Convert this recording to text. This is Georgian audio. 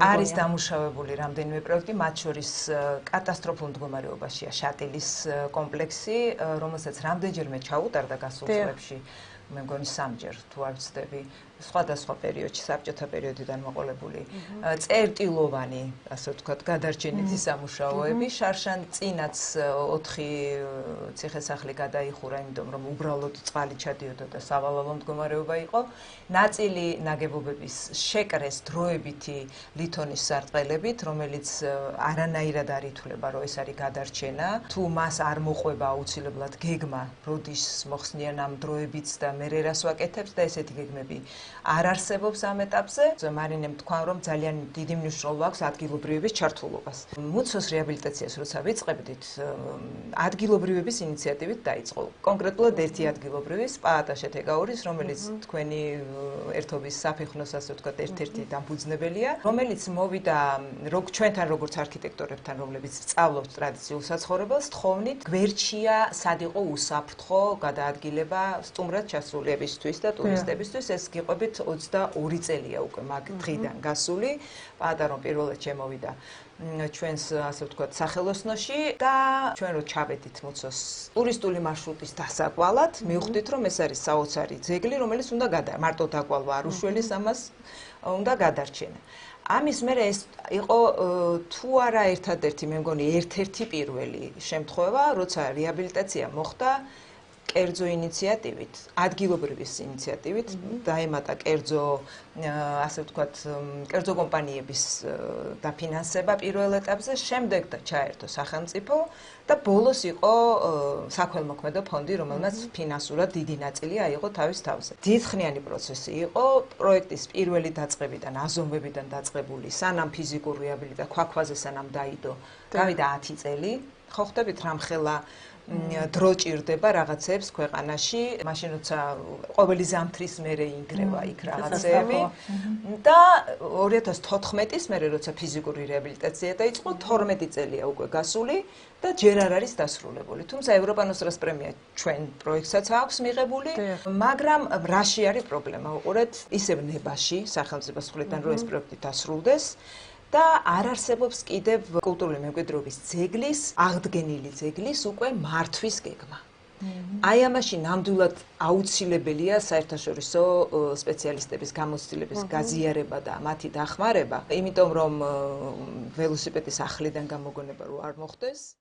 არის დამუშავებული რამდენიმე პროექტი, მათ შორის კატასტროფულ მდგომარეობაშია შატილის კომპლექსი, რომელსაც რამდენჯერმე ჩაუტარდა გასულ წლებში. მე მგონი სამჯერ თუ არ ვცდები, სხვადასხვა პერიოდში, საბჭოთა პერიოდიდან მოყოლებული წერტილოვანი, ასე ვთქვათ, გადარჩენითი სამუშაოები. შარშან წინაც 4 ციხესახლი გადაიხურა, იმიტომ რომ უბრალოდ წყალი ჩადიოდა და სავალალო მდგომარეობა იყო. ნაწილი ნაგებობების შეკრეს დროებითი ლითონის სარტყელებით, რომელიც არანაირად არ ითვლება, რომ ეს არის გადარჩენა. თუ მას არ მოყვება აუცილებლად გეგმა, როდის მოხსნიან ამ დროებიც და მერე რას ვაკეთებს და ესეთი გეგმები არ არსებობს ამ ეტაპზე. მარინემ თქვა, რომ ძალიან დიდი მნიშვნელობა აქვს ადგილობრივების ჩართულობას. მუცოს რეაბილიტაციას როცა ვიწყებდით, ადგილობრივების ინიციატივით დაიწყო. კონკრეტულად ერთი ადგილობრივი სპაატა შეთეგაურის, რომელიც თქვენი ერთობის საფეხნოს, ასე ვთქვათ, ერთ-ერთი დამფუძნებელია, რომელიც მოვიდა ჩვენთან როგორც არქიტექტორებთან, რომლებიც სწავლობთ ტრადიციულ საცხოვრებელს, თხოვნით გვერდშია სად იყო უსაფრთხო გადაადგილება სტუმრად ჩასულებისთვის და ტურისტებისთვის. ეს გიყვებით 22 წელია უკვე მაგ დღიდან გასული. პაატა რომ პირველად შემოვიდა ჩვენს, ასე ვთქვათ, სახელოსნოში და ჩვენ რო ჩავედით მუცოს ტურისტული მარშრუტის დასაკვალად, მივხვდით, რომ ეს არის საოცარი ძეგლი, რომელიც უნდა მარტო დაკვალვა არ უშველის ამას უნდა გადარჩენა. ამის მერე ეს იყო თუ არა ერთადერთი, მე მგონი ერთ-ერთი პირველი შემთხვევა, როცა რეაბილიტაცია მოხდა კერძო ინიციატივით, ადგილობრივის ინიციატივით, დაემატა კერძო, ასე ვთქვათ, კერძო კომპანიების დაფინანსება პირველ ეტაპზე, შემდეგ და ჩაერთო სახელმწიფო და ბოლოს იყო საქველმოქმედო ფონდი, რომელმაც ფინანსურად დიდი ნაწილი აიღო თავის თავზე. დიდხნიანი პროცესი იყო, პროექტის პირველი დაწყებიდან, აზომვებიდან დაწყებული, სანამ ფიზიკურ რეაბილიტაციას ქვაქვაზე სანამ დაიდო, გავიდა 10 წელი. ხო ხვდებით რამხელა დრო ჭირდება რაღაცებს ქვეყანაში, მაშინ როცა ყოველი ზამთრის მერე ინგრევა იქ რაღაცები და 2014-ის მერე როცა ფიზიკური რეაბილიტაცია დაიწყო, 12 წელია უკვე გასული და ჯერ არ არის დასრულებული. თუმცა ევროპანოსტრას პრემია ჩვენ პროექტსაც აქვს მიღებული, მაგრამ რაში არის პრობლემა? უყურეთ, ისევ ნებაში სახელმწიფოს მხრიდან რომ ეს პროექტი დასრულდეს. და არ არსებობს კიდევ კულტურული მემკვიდრეობის ძეგლის, აღდგენილი ძეგლის უკვე მართვის გეგმა. აი ამაში ნამდვილად აუცილებელია საერთაშორისო სპეციალისტების გამოცდილების გაზიარება და მათი დახმარება, იმიტომ რომ ველოსიპედის ახლიდან გამოგონება რო არ მოხდეს.